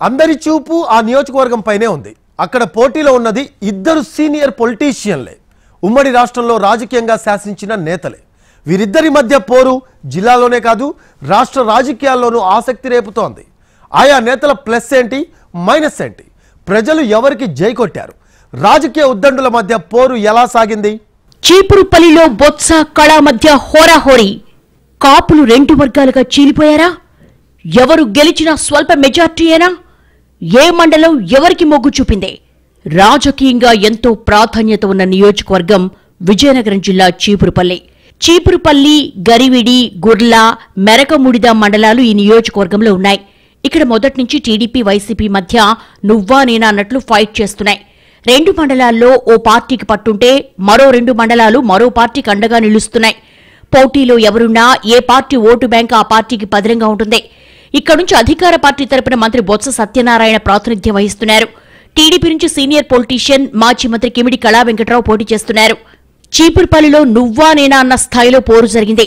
అందరి చూపు ఆ నియోజకవర్గం పైనే ఉంది. అక్కడ పోటీలో ఉన్నది ఇద్దరు సీనియర్ పొలిటీషియన్లే, ఉమ్మడి రాష్ట్రంలో రాజకీయంగా శాసించిన నేతలే. వీరిద్దరి మధ్య పోరు జిల్లాలోనే కాదు రాష్ట్ర రాజకీయాల్లోనూ ఆసక్తి రేపుతోంది. ఆయా నేతల ప్లస్ ఏంటి, మైనస్ ఏంటి, ప్రజలు ఎవరికి జై కొట్టారు, రాజకీయ ఉద్దండుల మధ్య పోరు ఎలా సాగింది? చీపురుపల్లిలో బొత్స కళ మధ్య హోరాహోరీ. కాపులు రెండు వర్గాలుగా చీలిపోయారా? ఎవరు గెలిచినా స్వల్ప మెజార్టీయేనా? ఏ మండలం ఎవరికి మొగ్గు చూపింది? రాజకీయంగా ఎంతో ప్రాధాన్యత ఉన్న నియోజకవర్గం విజయనగరం జిల్లా చీపురుపల్లి. చీపురుపల్లి, గరివిడి, గుర్ల, మెరకముడిద మండలాలు ఈ నియోజకవర్గంలో ఉన్నాయి. ఇక్కడ మొదటి నుంచి టీడీపీ, వైసీపీ మధ్య నువ్వా నేనా అన్నట్లు ఫైట్ చేస్తున్నాయి. రెండు మండలాల్లో ఓ పార్టీకి పట్టుంటే మరో రెండు మండలాలు మరో పార్టీకి అండగా నిలుస్తున్నాయి. పోటీలో ఎవరున్నా ఏ పార్టీ ఓటు బ్యాంక్ ఆ పార్టీకి పదిలంగా ఉంటుంది. ఇక్కడ నుంచి అధికార పార్టీ తరపున మంత్రి బొత్స సత్యనారాయణ ప్రాతినిధ్యం వహిస్తున్నారు. టీడీపీ నుంచి సీనియర్ పొలిటీషియన్ మాజీ మంత్రి కిమిడి కళా వెంకట్రావు పోటీ చేస్తున్నారు. చీపురుపల్లిలో నువ్వా నేనా అన్న స్థాయిలో పోరు జరిగింది.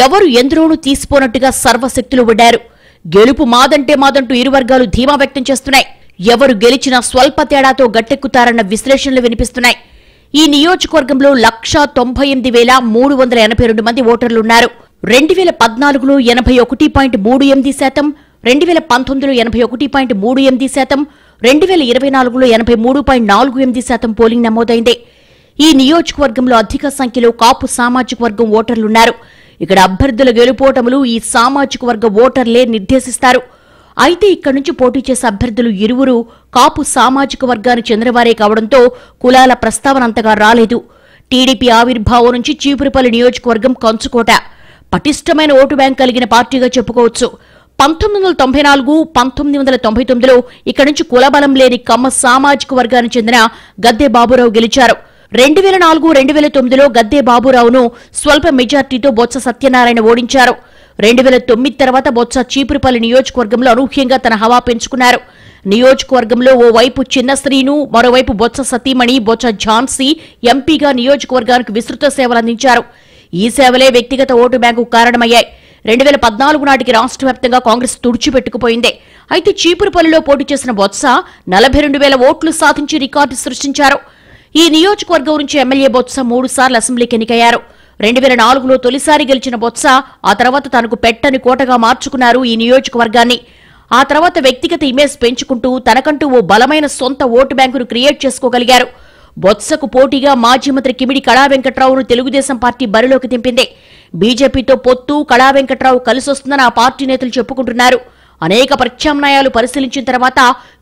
ఎవరు ఎందులోనూ తీసిపోనట్టుగా సర్వశక్తులు ఒడ్డారు. గెలుపు మాదంటే మాదంటూ ఇరు వర్గాలు ధీమా వ్యక్తం చేస్తున్నాయి. ఎవరు గెలిచినా స్వల్ప తేడాతో గట్టెక్కుతారన్న విశ్లేషణలు వినిపిస్తున్నాయి. ఈ నియోజకవర్గంలో 1,98,382 మంది ఓటర్లున్నారు. 2014లో 81.38%, 2019లో 81.38%, 2024లో 83.48% పోలింగ్ నమోదైంది. ఈ నియోజకవర్గంలో అధిక సంఖ్యలో కాపు సామాజిక వర్గం ఓటర్లున్నారు. ఇక్కడ అభ్యర్థుల గెలుపోటములు ఈ సామాజిక వర్గ ఓటర్లే నిర్దేశిస్తారు. అయితే ఇక్కడి నుంచి పోటీ చేసే అభ్యర్థులు ఇరువురు కాపు సామాజిక వర్గానికి చెందినవారే కావడంతో కులాల ప్రస్తావన అంతగా రాలేదు. టీడీపీ ఆవిర్భావం నుంచి చీపురుపల్లి నియోజకవర్గం కంచుకోట, పటిష్టమైన ఓటు బ్యాంక్ కలిగిన పార్టీగా చెప్పుకోవచ్చు. 1994, 1999లో ఇక్కడి నుంచి కులబలం లేని కమ్మ సామాజిక వర్గానికి చెందిన గద్దె బాబురావు గెలిచారు. 2004, 2009లో గద్దె బాబురావును స్వల్ప మెజార్టీతో బొత్స సత్యనారాయణ ఓడించారు. 2009 తర్వాత బొత్స చీపురుపల్లి నియోజకవర్గంలో అనూహ్యంగా తన హవా పెంచుకున్నారు. నియోజకవర్గంలో ఓవైపు చిన్న శ్రీను, మరోవైపు బొత్స సతీమణి బొత్స ఝాన్సీ ఎంపీగా నియోజకవర్గానికి విస్తృత సేవలందించారు. ఈ సేవలే వ్యక్తిగత ఓటు బ్యాంకు కారణమయ్యాయి. 2014 నాటికి రాష్ట్ర వ్యాప్తంగా కాంగ్రెస్ తుడిచిపెట్టుకుపోయింది. అయితే చీపురుపల్లిలో పోటీ చేసిన బొత్స 42,000 ఓట్లు సాధించి రికార్డు సృష్టించారు. ఈ నియోజకవర్గం నుంచి ఎమ్మెల్యే బొత్స 3 సార్లు అసెంబ్లీకి ఎన్నికయ్యారు. 2004లో తొలిసారి గెలిచిన బొత్స ఆ తర్వాత తనకు పెట్టని కోటగా మార్చుకున్నారు ఈ నియోజకవర్గాన్ని. ఆ తర్వాత వ్యక్తిగత ఇమేజ్ పెంచుకుంటూ తనకంటూ ఓ బలమైన సొంత ఓటు బ్యాంకును క్రియేట్ చేసుకోగలిగారు. బొత్సకు పోటీగా మాజీ మంత్రి కిమిడి కళా వెంకట్రావును తెలుగుదేశం పార్టీ బరిలోకి దింపింది. బీజేపీతో పొత్తు కళా వెంకట్రావు కలిసొస్తుందని ఆ పార్టీ నేతలు చెప్పుకుంటున్నారు. అనేక ప్రత్యామ్నాయాలు పరిశీలించిన తర్వాత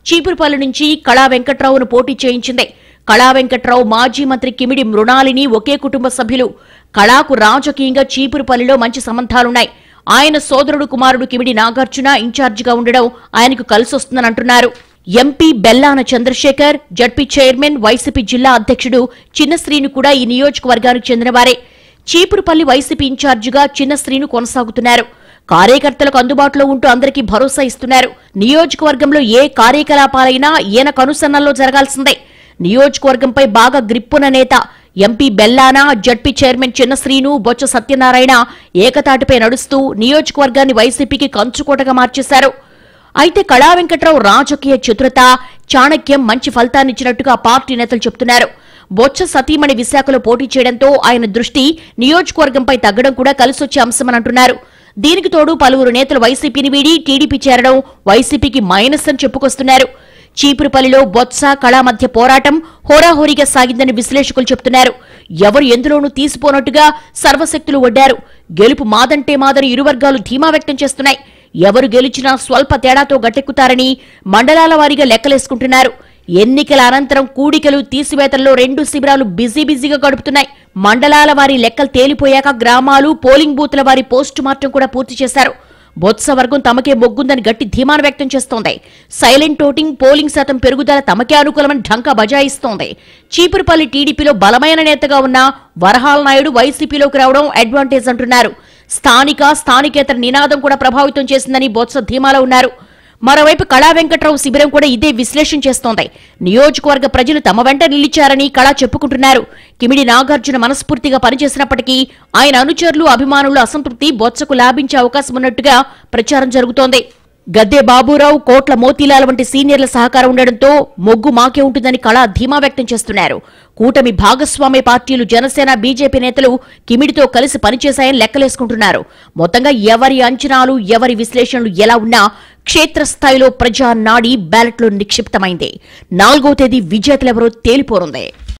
చీపురుపల్లి నుంచి కళా వెంకట్రావును పోటీ చేయించింది. కళా వెంకట్రావు, మాజీ మంత్రి కిమిడి మృణాలిని ఒకే కుటుంబ సభ్యులు. కళాకు రాజకీయంగా చీపురుపల్లిలో మంచి సంబంధాలున్నాయి. ఆయన సోదరుడు కుమారుడు కిమిడి నాగార్జున ఇన్ఛార్జిగా ఉండడం ఆయనకు కలిసొస్తుందని అంటున్నారు. MP Bellana Chandrasekhar, ZP chairman, YCP జిల్లా అధ్యక్షుడు చిన్న శ్రీను కూడా ఈ నియోజకవర్గానికి చెందినవారే. చీపురుపల్లి వైసీపీ ఇన్ఛార్జిగా చిన్న శ్రీను కొనసాగుతున్నారు. కార్యకర్తలకు అందుబాటులో ఉంటూ అందరికీ భరోసా ఇస్తున్నారు. నియోజకవర్గంలో ఏ కార్యకలాపాలైనా ఈయన కనుసన్నల్లో జరగాల్సిందే. నియోజకవర్గంపై బాగా గ్రిప్పున నేత ఎంపీ బెల్లాన, జడ్పీ చైర్మన్ చిన్న శ్రీను, బొత్స సత్యనారాయణ ఏకతాటిపై నడుస్తూ నియోజకవర్గాన్ని వైసీపీకి కంచుకోటగా మార్చేశారు. అయితే కళా వెంకట్రావు రాజకీయ చతురత, చాణక్యం మంచి ఫలితాన్నిచ్చినట్టుగా పార్టీ నేతలు చెబుతున్నారు. బొత్స సతీమణి విశాఖలో పోటీ చేయడంతో ఆయన దృష్టి నియోజకవర్గంపై తగ్గడం కూడా కలిసొచ్చే అంశమని అంటున్నారు. దీనికి తోడు పలువురు నేతలు వైసీపీని వీడి టీడీపీ చేరడం వైసీపీకి మైనస్ అని చెప్పుకొస్తున్నారు. చీపురుపల్లిలో బొత్స కళా మధ్య పోరాటం హోరాహోరీగా సాగిందని విశ్లేషకులు చెబుతున్నారు. ఎవరు ఎందులోనూ తీసిపోనట్టుగా సర్వశక్తులు ఒడ్డారు. గెలుపు మాదంటే మాదని ఇరు వర్గాలు ధీమా వ్యక్తం చేస్తున్నాయి. ఎవరు గెలిచినా స్వల్ప తేడాతో గట్టెక్కుతారని మండలాల వారీగా లెక్కలేసుకుంటున్నారు. ఎన్నికల అనంతరం కూడికలు, తీసివేతల్లో రెండు శిబిరాలు బిజీగా గడుపుతున్నాయి. మండలాల వారి లెక్కలు తేలిపోయాక గ్రామాలు, పోలింగ్ బూత్ల వారి పోస్టు మార్టం కూడా పూర్తి చేశారు. బొత్స వర్గం తమకే మొగ్గుందని గట్టి ధీమాను వ్యక్తం చేస్తోంది. సైలెంట్ ఓటింగ్, పోలింగ్ శాతం పెరుగుదల తమకే అనుకూలమని ఢంకా బజాయిస్తోంది. చీపురుపల్లి టీడీపీలో బలమైన నేతగా ఉన్న వరహాల నాయుడు వైసీపీలోకి రావడం అడ్వాంటేజ్ అంటున్నారు. స్థానికేతర నినాదం కూడా ప్రభావితం చేసిందని బొత్స ధీమాలో ఉన్నారు. మరోవైపు కళా వెంకట్రావు శిబిరం కూడా ఇదే విశ్లేషణ చేస్తోంది. నియోజకవర్గ ప్రజలు తమ వెంట నిలిచారని కళా చెప్పుకుంటున్నారు. కిమిడి నాగార్జున మనస్ఫూర్తిగా పనిచేసినప్పటికీ ఆయన అనుచరులు, అభిమానుల అసంతృప్తి బొత్సకు లాభించే అవకాశం ఉన్నట్టుగా ప్రచారం జరుగుతోంది. గద్దె బాబురావు, కోట్ల మోతీలాల్ వంటి సీనియర్ల సహకారం ఉండడంతో మొగ్గు మాకే ఉంటుందని కళా ధీమా వ్యక్తం చేస్తున్నారు. కూటమి భాగస్వామ్య పార్టీలు జనసేన, బీజేపీ నేతలు కిమిడితో కలిసి పనిచేశాయని లెక్కలేసుకుంటున్నారు. మొత్తంగా ఎవరి అంచనాలు, ఎవరి విశ్లేషణలు ఎలా ఉన్నా క్షేత్రస్థాయిలో ప్రజా నాడి బ్యాలెట్లో నిక్షిప్తమైంది. 4వ తేదీ విజేతలెవరో తేలిపోనుంది.